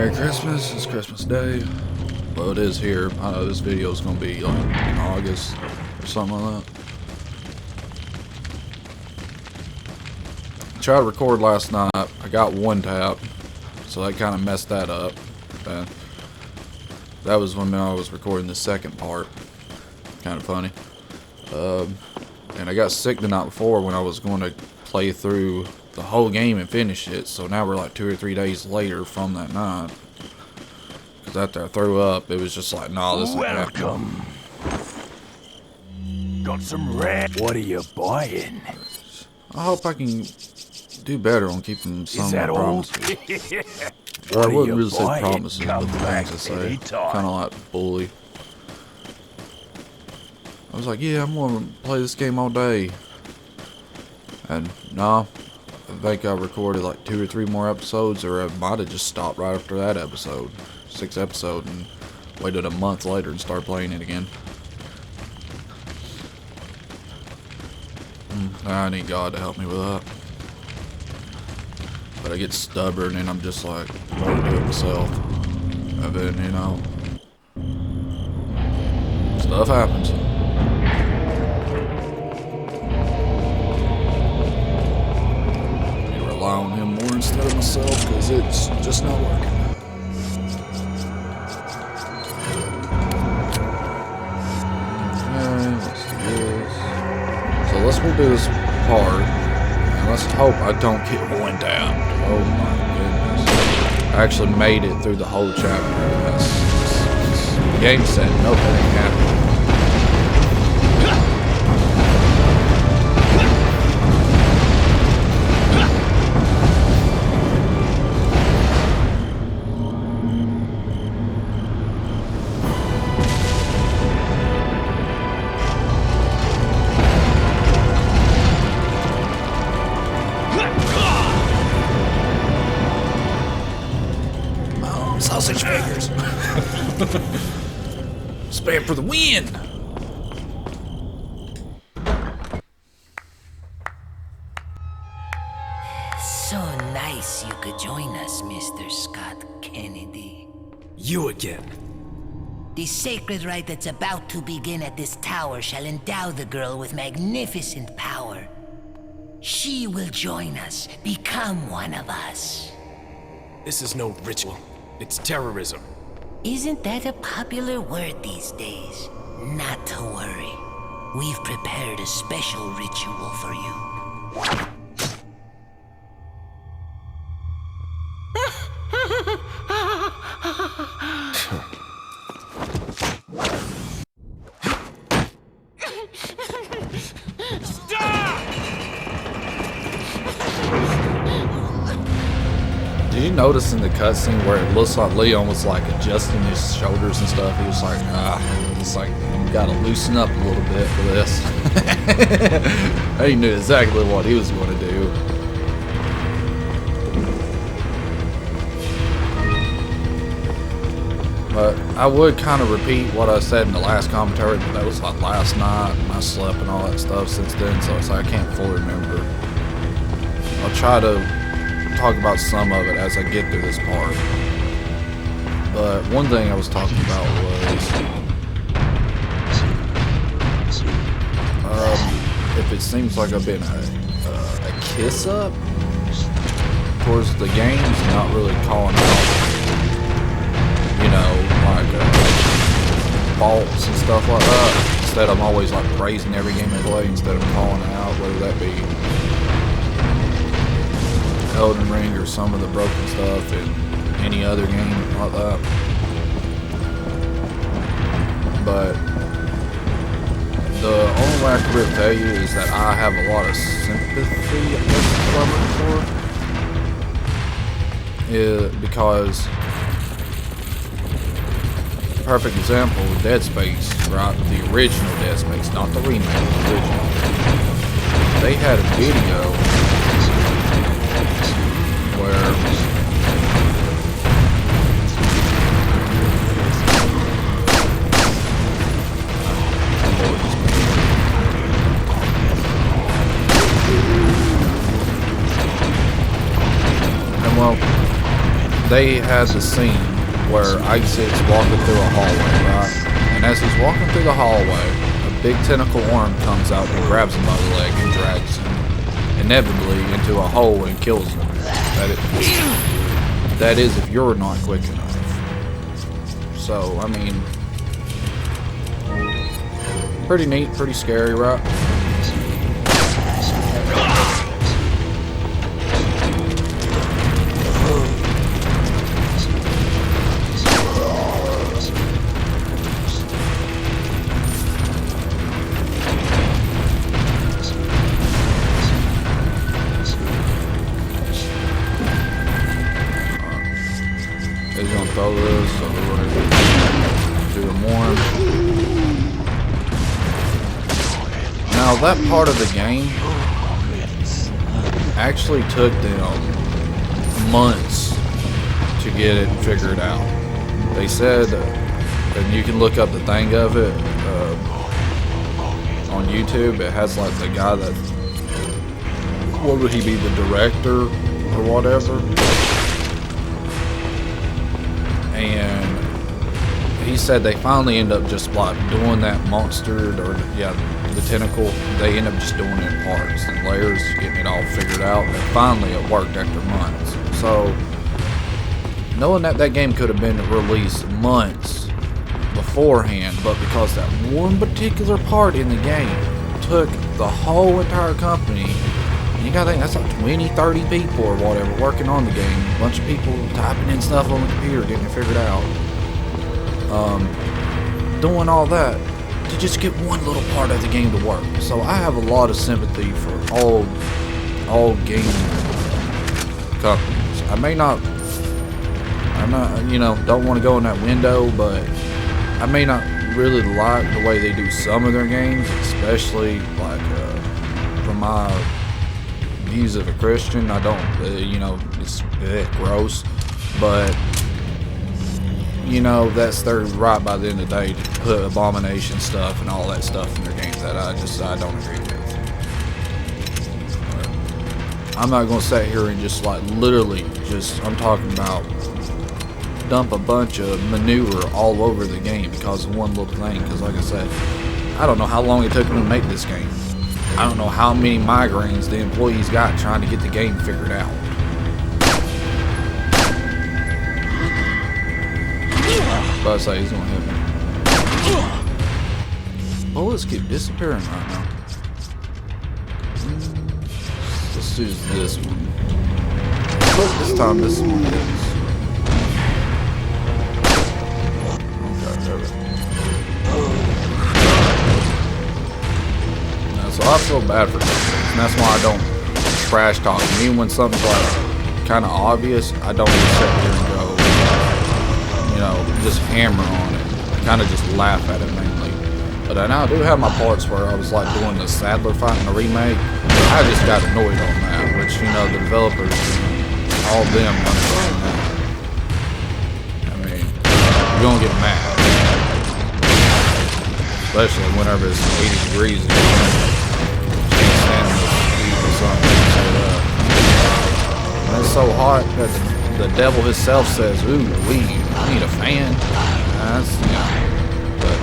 Merry Christmas, it's Christmas Day. Well, it is here. This video is going to be like in August or something like that. Tried to record last night. I got one tap, so that kind of messed that up. That was when I was recording the second part. Kind of funny. And I got sick the night before when I was going to play through the whole game and finish it. So now we're like 2 or 3 days later from that night. Because after I threw up, it was just like, nah, this ain't happening. Got some red. What are you buying? I hope I can do better on keeping some of my promises. I wouldn't really say promises, but the things I say. Kind of like bully. I was like, yeah, I'm going to play this game all day. And nah, I think I recorded like 2 or 3 more episodes, or I might have just stopped right after that episode. 6th episode, and waited a month later and started playing it again. I need God to help me with that. But I get stubborn and I'm just like, I want to do it myself. And then, you know, stuff happens. I need to rely on him more instead of myself, because it's just not working. Let's go do this part, and let's hope I don't get one down. Oh my goodness. I actually made it through the whole chapter. The game said nope, that ain't happening. Sausage fingers. Spam for the win. So nice you could join us, Mr. Scott Kennedy. You again. The sacred rite that's about to begin at this tower shall endow the girl with magnificent power. She will join us, become one of us. This is no ritual. It's terrorism. Isn't that a popular word these days? Not to worry. We've prepared a special ritual for you. Did you notice in the cutscene where it looks like Leon was like adjusting his shoulders and stuff? He was like, it's like, you gotta loosen up a little bit for this. He knew exactly what he was going to do. But I would kind of repeat what I said in the last commentary, but that was like last night, and I slept and all that stuff since then, so it's like I can't fully remember. I'll try to talk about some of it as I get through this part. But one thing I was talking about was if it seems like I've been a kiss up towards the games, not really calling out, you know, like faults and stuff like that. Instead, I'm always like praising every game I play instead of calling out, whether that be Elden Ring or some of the broken stuff in any other game like that. But the only way I can really tell you is that I have a lot of sympathy, I guess is what I'm looking for. Because, perfect example, Dead Space, right? The original Dead Space, not the remake, the original. They had a video where well, they had the scene where Isaac's walking through a hallway, right? And as he's walking through the hallway, a big tentacle arm comes out and grabs him by the leg and drags him inevitably into a hole and kills him. That is if you're not quick enough. So, I mean, pretty neat, pretty scary, right? He's gonna throw this, so we're gonna do the more. Now that part of the game actually took them months to get it figured out. They said, and you can look up the thing of it on YouTube. It has like the guy that, what would he be, the director or whatever? And he said they finally end up just like doing that monster, or yeah, the tentacle. They end up just doing it in parts and layers, getting it all figured out. And finally it worked after months. So knowing that that game could have been released months beforehand, but because that one particular part in the game took the whole entire company. You gotta think, that's like 20, 30 people or whatever working on the game. A bunch of people typing in stuff on the computer, getting it figured out. Doing all that to just get one little part of the game to work. So I have a lot of sympathy for all game companies. I'm not, don't want to go in that window, but I may not really like the way they do some of their games, especially like from my views of a Christian. I don't, it's gross, but that's their right by the end of the day to put abomination stuff and all that stuff in their games that I don't agree with. I'm not gonna sit here and just like literally I'm talking about dump a bunch of manure all over the game because of one little thing. Because like I said, I don't know how long it took them to make this game. I don't know how many migraines the employees got trying to get the game figured out. But I say he's gonna hit me. Bullets keep disappearing right now. Let's use this one. But this time this one is. So I feel bad for companies, and that's why I don't trash talk. Even when something's like kind of obvious, I don't just sit here and go, just hammer on it. I kind of just laugh at it mainly. But I now do have my parts where I was like doing the Sadler fight in the remake. I just got annoyed on that, which the developers, all of them understand that. I mean, you're gonna get mad, especially whenever it's 80 degrees. And it's so hot that the devil himself says, "Ooh, I need a fan." That's but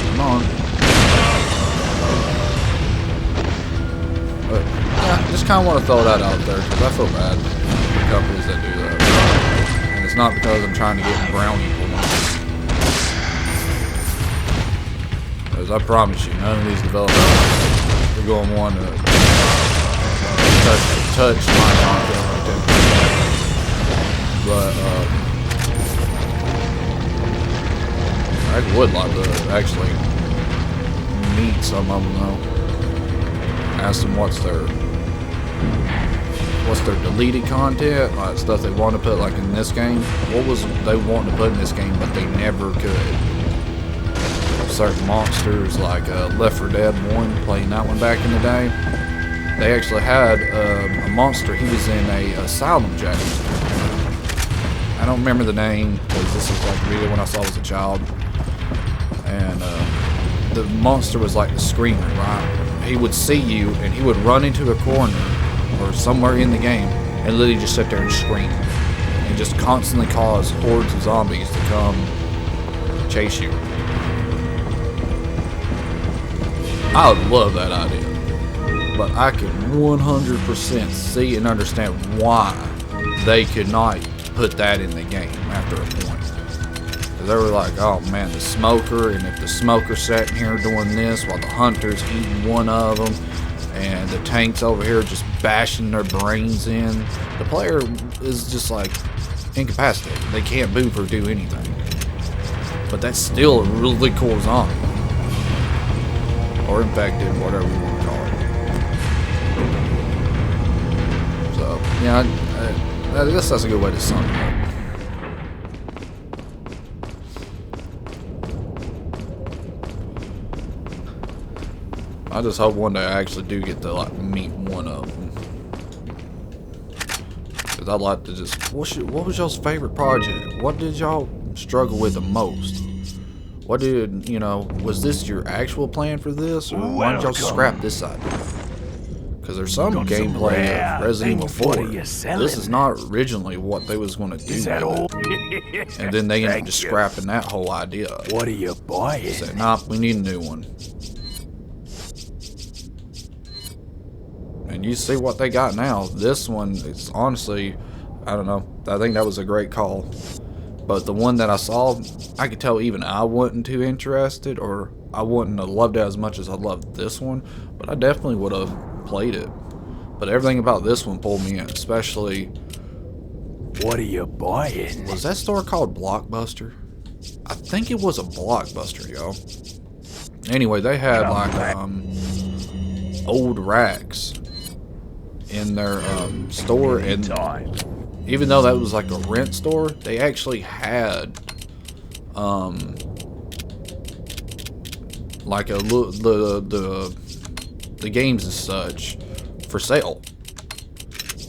come on. But yeah, just kind of want to throw that out there because I feel bad for companies that do that, and it's not because I'm trying to get brownie points. I promise you, none of these developers are going to want to touch my content right there. But I would like to actually meet some of them though. Ask them what's their deleted content, like stuff they want to put like in this game. What was they wanting to put in this game, but they never could. Certain monsters like Left 4 Dead 1, playing that one back in the day, they actually had a monster. He was in a asylum jail. I don't remember the name because this is like really when I saw it as a child. And the monster was like the screamer, right? he would see you and he would run into a corner or somewhere in the game and literally just sit there and scream and just constantly cause hordes of zombies to come chase you. I love that idea, but I can 100% see and understand why they could not put that in the game after a point. They were like, oh man, the smoker, and if the smoker's sitting here doing this while the hunter's eating one of them, and the tank's over here just bashing their brains in, the player is just like incapacitated. They can't move or do anything. But that's still a really cool zombie. Or infected, whatever you want to call it. So, yeah, I guess that's a good way to sum it up. I just hope one day I actually do get to like meet one of them. Cause I'd like to just, what was y'all's favorite project? What did y'all struggle with the most? What did, you know, was this your actual plan for this? Or why did y'all scrap this idea? Cause there's some gameplay of Resident Evil 4. This is not originally what they was going to do with it. And then they ended up just scrapping that whole idea. What are you buying? They said, nah, we need a new one. And you see what they got now. This one is honestly, I don't know. I think that was a great call. But the one that I saw, I could tell even I wasn't too interested, or I wouldn't have loved it as much as I loved this one. But I definitely would have played it. But everything about this one pulled me in, especially. What are you buying? Was that store called Blockbuster? I think it was a Blockbuster, yo. Anyway, they had like old racks in their store, and even though that was like a rent store, they actually had like the games and such for sale.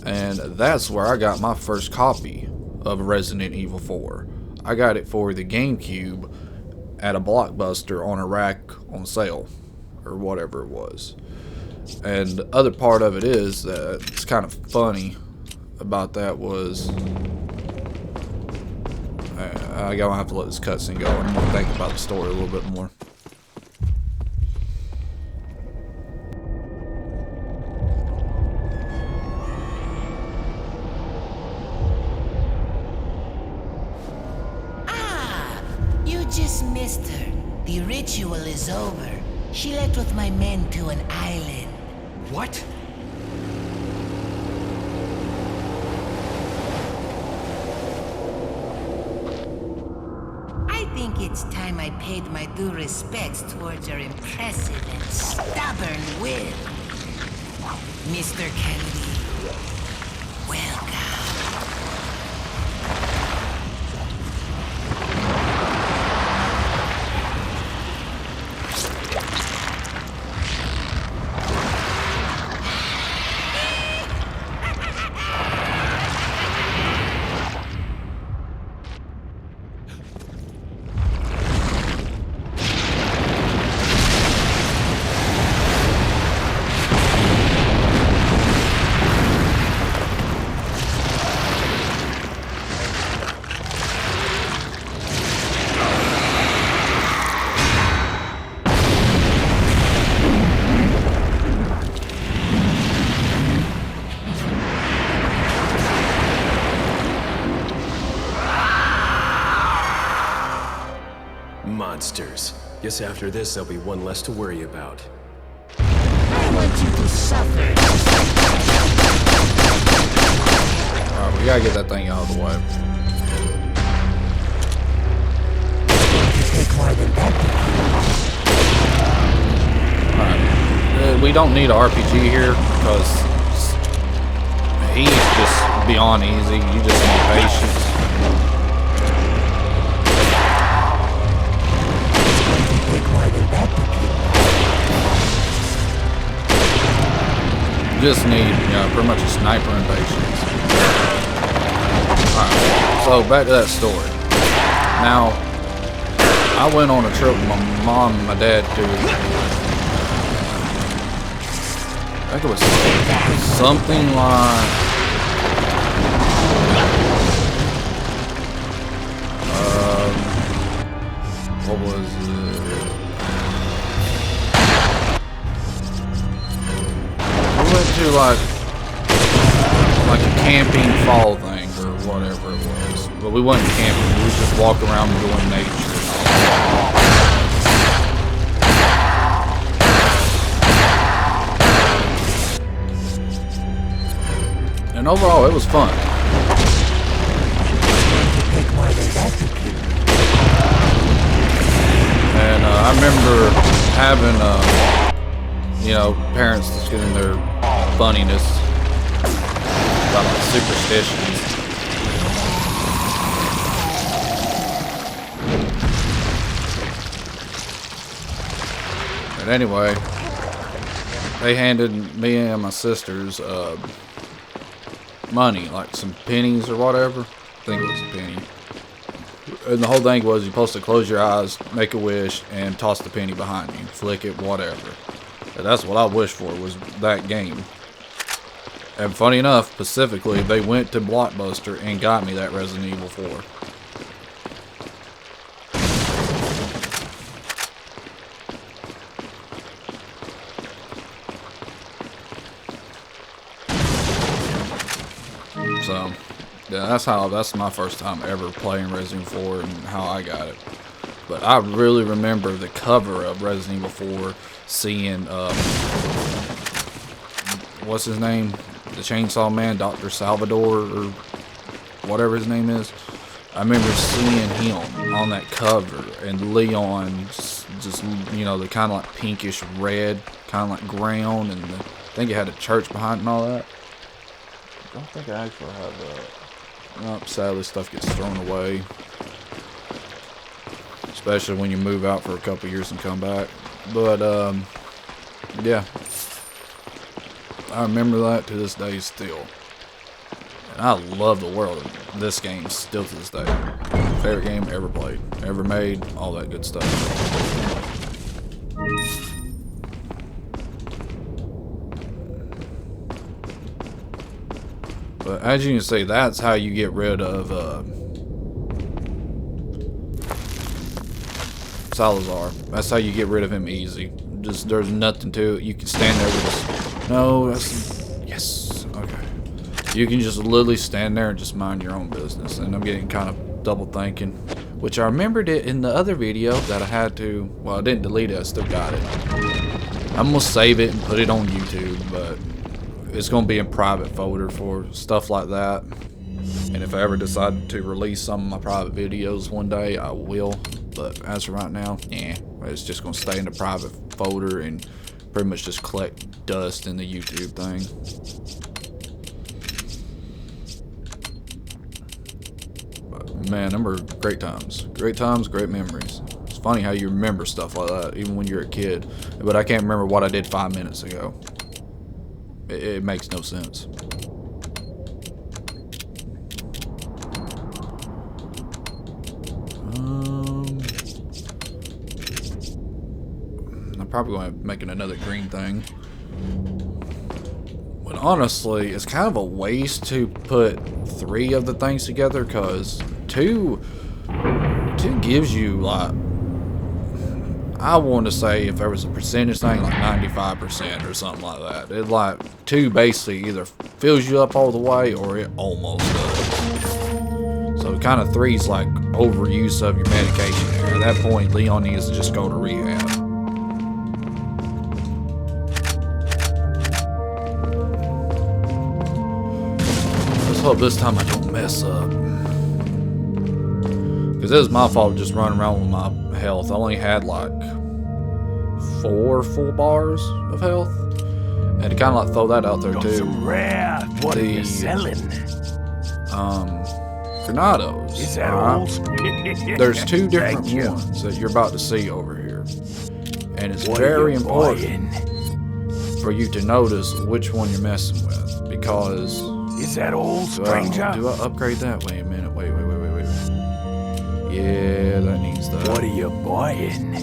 And that's where I got my first copy of Resident Evil 4. I got it for the GameCube at a Blockbuster on a rack on sale, or whatever it was. And the other part of it is that it's kind of funny about that was I'm gonna have to let this cutscene go. I'm gonna think about the story a little bit more. Ah, you just missed her. The ritual is over. She left with my men to an island. What? I think it's time I paid my due respects towards your impressive and stubborn will. Mr. Kennedy, welcome. Monsters. Guess after this, there'll be one less to worry about. I want you to suffer. Alright, we gotta get that thing out of the way. Alright. We don't need an RPG here because he's just beyond easy. You just need patience. Just need, pretty much a sniper and patience. Alright, so back to that story. Now, I went on a trip with my mom and my dad to I think it was something like what was it? We went to like a camping fall thing or whatever it was. But we wasn't camping, we was just walking around enjoying nature. And overall, it was fun. And I remember having, you know, parents just getting their funniness about like superstitions. But anyway, they handed me and my sisters money, like some pennies or whatever. I think it was a penny. And the whole thing was you're supposed to close your eyes, make a wish, and toss the penny behind you. Flick it, whatever. And that's what I wished for, was that game. And funny enough, specifically, they went to Blockbuster and got me that Resident Evil 4. So, yeah, that's my first time ever playing Resident Evil 4 and how I got it. But I really remember the cover of Resident Evil 4, seeing, what's his name? The Chainsaw Man, Dr. Salvador, or whatever his name is. I remember seeing him on that cover, and Leon just you know, the kind of like pinkish red, kind of like ground, and I think it had a church behind it and all that. I don't think I actually have that. Nope, sadly stuff gets thrown away. Especially when you move out for a couple years and come back. But, yeah. I remember that to this day still. And I love the world of this game still to this day. Favorite game ever played, ever made, all that good stuff. But as you can see, that's how you get rid of Salazar. That's how you get rid of him easy. Just there's nothing to it. You can stand there with just no. That's yes. Okay. You can just literally stand there and just mind your own business. And I'm getting kind of double thinking, which I remembered it in the other video that I had to. Well, I didn't delete it. I still got it. I'm gonna save it and put it on YouTube, but it's going to be in private folder for stuff like that. And if I ever decide to release some of my private videos one day, I will. But as of right now, yeah, it's just going to stay in the private folder and pretty much just collect dust in the YouTube thing. But man, them were great times. Great times, great memories. It's funny how you remember stuff like that, even when you're a kid. But I can't remember what I did 5 minutes ago. It makes no sense. I'm probably going to make it another green thing. But honestly, it's kind of a waste to put 3 of the things together, because two gives you like, I want to say if there was a percentage thing, like 95% or something like that. It like 2 basically either fills you up all the way or it almost does. So kind of 3's like overuse of your medication there. At that point, Leon needs to just go to rehab. Let's hope this time I don't mess up. Because it was my fault just running around with my health. I only had like 4 full bars of health. And to kind of like throw that out there Got too. some rare. What are you selling? Granados. Is that all? There's 2 different Thank you. ones that you're about to see over here. And it's What are very you important buying? for you to notice which one you're messing with. Because Is that all, stranger? do I upgrade that? Wait a minute. Wait. Yeah, that needs that. What are you buying?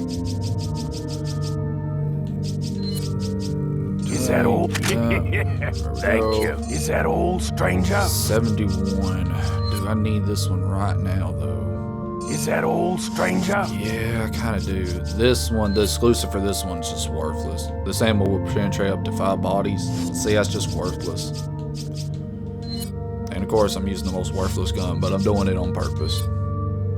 Is Is that all? Yeah. Thank you. Is that all, stranger? 71. Dude, I need this one right now, though. Is that all, stranger? Yeah, I kind of do. This one, the exclusive for this one's just worthless. This ammo will penetrate up to 5 bodies. See, that's just worthless. And of course, I'm using the most worthless gun, but I'm doing it on purpose.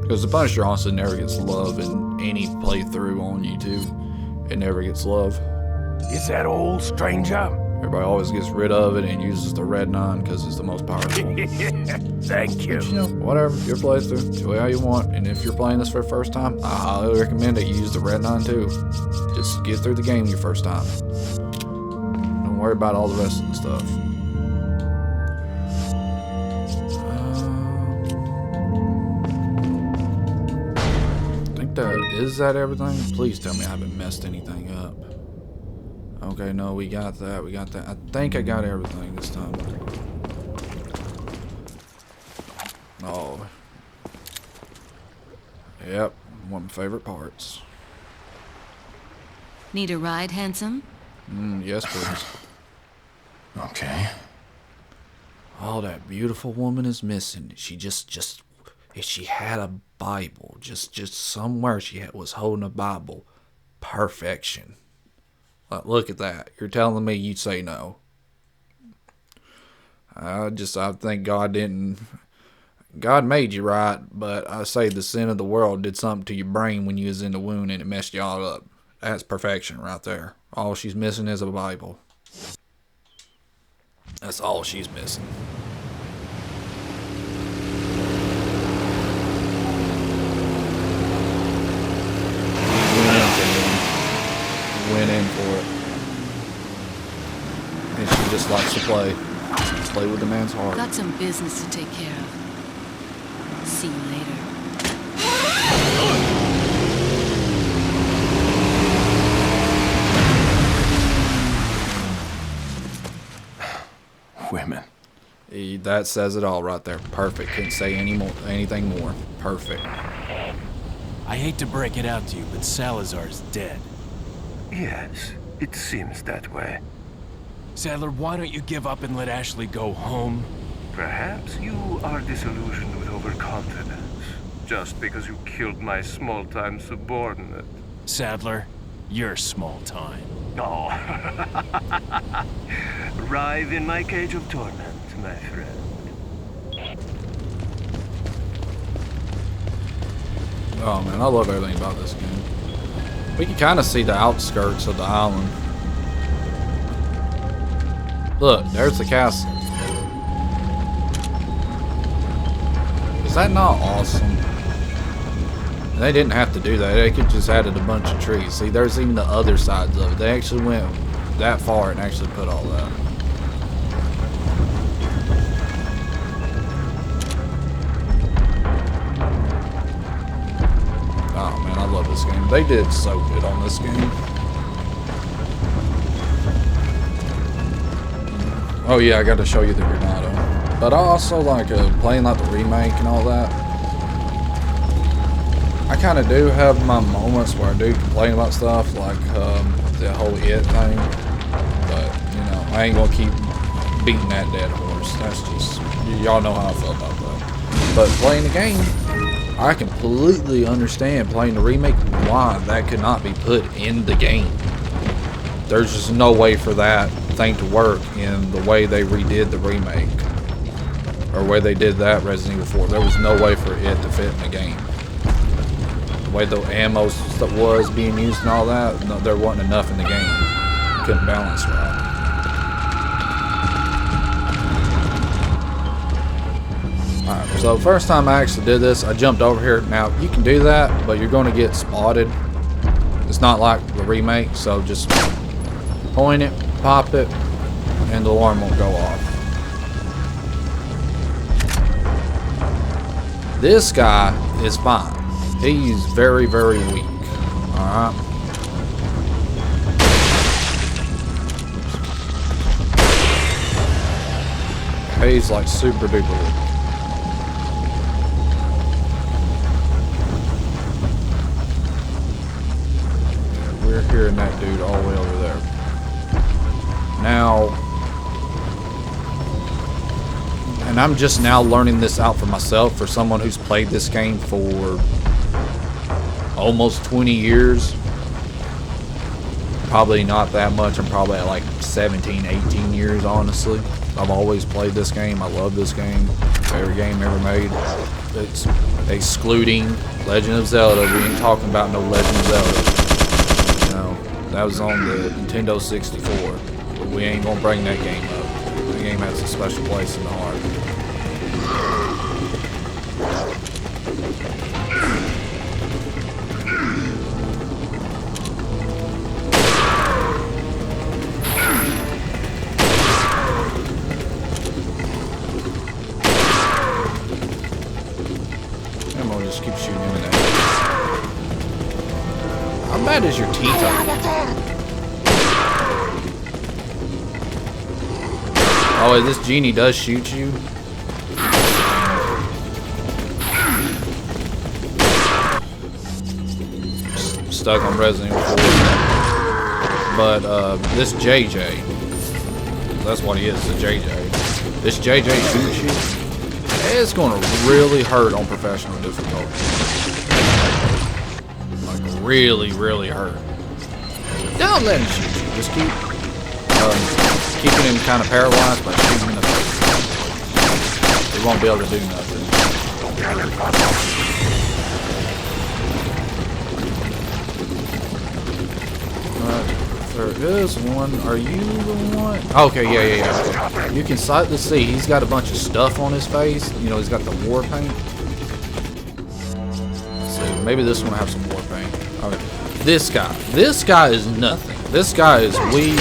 Because the Punisher honestly never gets love in any playthrough on YouTube. It never gets love. Is that all, stranger? Everybody always gets rid of it and uses the red 9 because it's the most powerful. Thank you. But, you know, whatever, your playthrough, do it how you want. And if you're playing this for the first time, I highly recommend that you use the red 9 too. Just get through the game your first time. Don't worry about all the rest of the stuff. Is that everything? Please tell me I haven't messed anything up. Okay, no, we got that. We got that. I think I got everything this time. Oh. Yep, one of my favorite parts. Need a ride, handsome? Yes, please. Okay. Oh, that beautiful woman is missing. She just if she had a Bible, just somewhere was holding a Bible. Perfection. Look at that. You're telling me you'd say no. I think God made you right, but I say the sin of the world did something to your brain when you was in the womb and it messed you all up. That's perfection right there. All she's missing is a Bible. That's all she's missing. Went in for it. And she just likes to play with the man's heart. Got some business to take care of. See you later. Women. That says it all right there. Perfect. Couldn't say anything more. Perfect. I hate to break it out to you, but Salazar's dead. Yes, it seems that way. Sadler, why don't you give up and let Ashley go home? Perhaps you are disillusioned with overconfidence, just because you killed my small-time subordinate. Sadler, you're small time. Oh. Writhe in my cage of torment, my friend. Oh man, I love everything about this game. We can kind of see the outskirts of the island. Look, there's the castle. Is that not awesome? And they didn't have to do that. They could just added a bunch of trees. See, there's even the other sides of it. They actually went that far and actually put all that. Oh man, I love this game. They did so good on this game. Oh yeah, I got to show you the Granado. But I also like playing like the remake and all that. I kind of do have my moments where I do complain about stuff like the whole It thing. But, you know, I ain't going to keep beating that dead horse. That's just, y'all know how I feel about that. But playing the game, I completely understand playing the remake why that could not be put in the game. There's just no way for that thing to work in the way they redid the remake. Or way they did that Resident Evil 4. There was no way for it to fit in the game. The way the ammo stuff was being used and all that, no, there wasn't enough in the game. You couldn't balance right. Alright, so first time I actually did this, I jumped over here. Now, you can do that, but you're going to get spotted. It's not like the remake, so just point it, pop it, and the alarm won't go off. This guy is fine. He's very, very weak. Alright. He's like super duper weak. We're hearing that dude all the way over there. Now, and I'm just now learning this out for myself, for someone who's played this game for almost 20 years. Probably not that much. I'm probably at like 17, 18 years, honestly. I've always played this game. I love this game. Favorite game ever made. It's excluding Legend of Zelda. We ain't talking about no Legend of Zelda. You know, that was on the Nintendo 64. But we ain't gonna bring that game up. The game has a special place in the heart. I'm gonna just keep shooting him in the head. How bad is your teeth on? Oh, this genie does shoot you. Stuck on Resident Evil 4. But this JJ, that's what he is, a JJ. This JJ shoots you. It's gonna really hurt on professional difficulty. Like really, really hurt. Don't let him shoot you. Just keep keeping him kind of paralyzed by shooting him in the face. He won't be able to do nothing. There is one. Are you the one? Okay, yeah. You can sight to see he's got a bunch of stuff on his face. You know, he's got the war paint. So maybe this one will have some war paint. Okay. This guy is nothing. This guy is weak.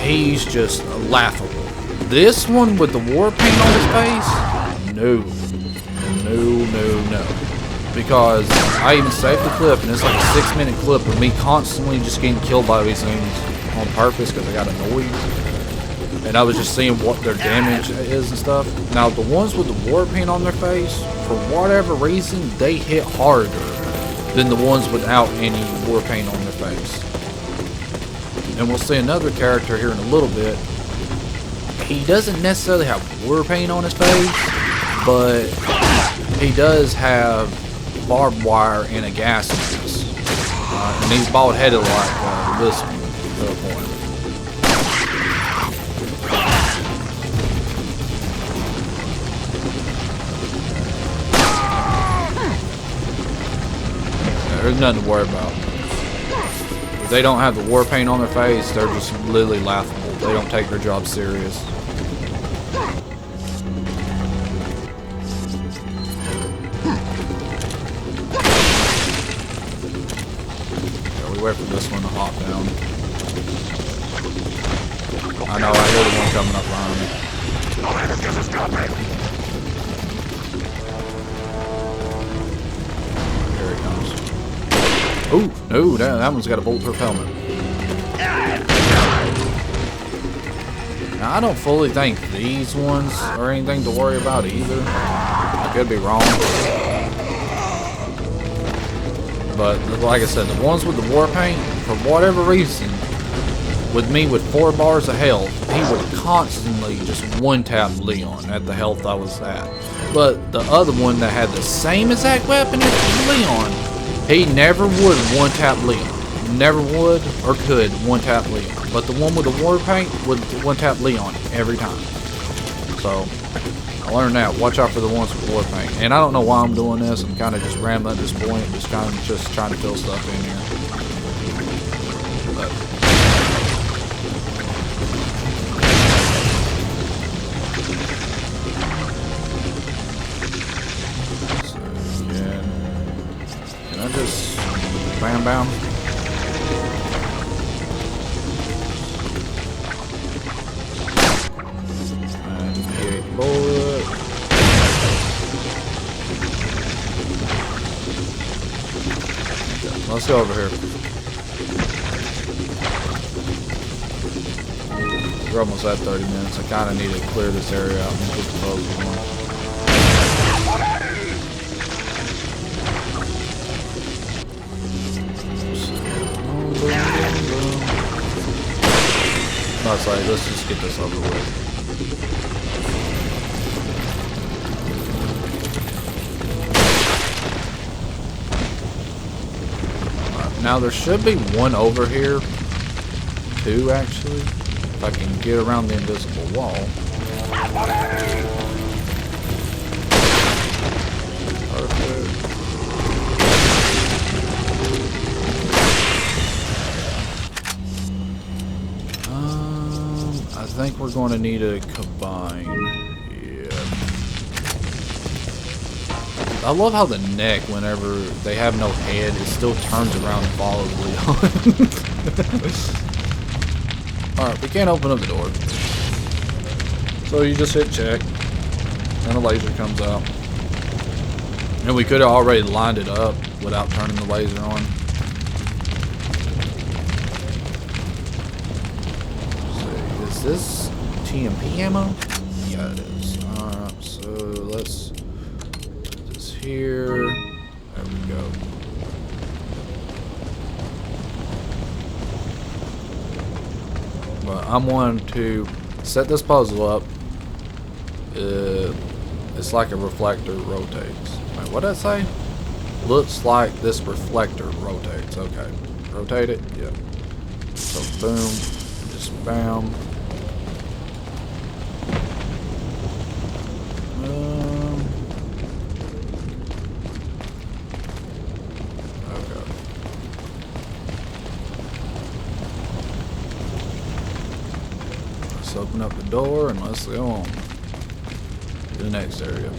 He's just laughable. This one with the war paint on his face? No. Because I even saved the clip, and it's like a 6-minute clip of me constantly just getting killed by these things on purpose because I got annoyed. And I was just seeing what their damage is and stuff. Now, the ones with the war paint on their face, for whatever reason, they hit harder than the ones without any war paint on their face. And we'll see another character here in a little bit. He doesn't necessarily have war paint on his face, but he does have barbed wire and a gas mask. And he's bald-headed like this one to a point. There's nothing to worry about. If they don't have the war paint on their face, they're just literally laughable. They don't take their job serious. Wait for this one to hop down. I know, I hear the one coming up behind me. Here it comes. Oh, no, that one's got a bulletproof helmet. Now, I don't fully think these ones are anything to worry about either. I could be wrong. But like I said, the ones with the war paint, for whatever reason, with me with 4 bars of health, he would constantly just one-tap Leon at the health I was at. But the other one that had the same exact weapon as Leon, he never would one-tap Leon. Never would or could one-tap Leon. But the one with the war paint would one-tap Leon every time. So I learned that. Watch out for the ones with war paint. And I don't know why I'm doing this. I'm kind of just rambling at this point. Just kind of just trying to fill stuff in here. But so, yeah. Can I just bam? And hit bullet. Let's go over here. We're almost at 30 minutes. I kind of need to clear this area out and get the bows going. I was like, let's just get this over with. Alright, now there should be one over here. Two, actually. If I can get around the invisible wall. Perfect. I think we're going to need a combine. Yeah. I love how the neck, whenever they have no head, it still turns around and follows Leon. Alright, we can't open up the door. So you just hit check, and a laser comes out. And we could have already lined it up without turning the laser on. Is this TMP ammo? Yeah, it is. Alright, so let's put this here. There we go. But I'm wanting to set this puzzle up. It's like a reflector rotates. Wait, what did I say? Looks like this reflector rotates. Okay. Rotate it? Yep. So boom. Just bam. Okay. Let's open up the door and let's go on to the next area.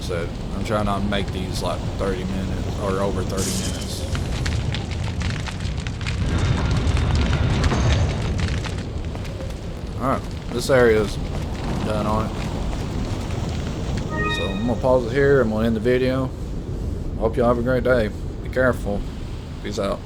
So I'm trying not to make these like 30 minutes or over 30 minutes. Alright, this area is done on it. So I'm gonna pause it here. I'm gonna end the video. Hope y'all have a great day. Be careful. Peace out.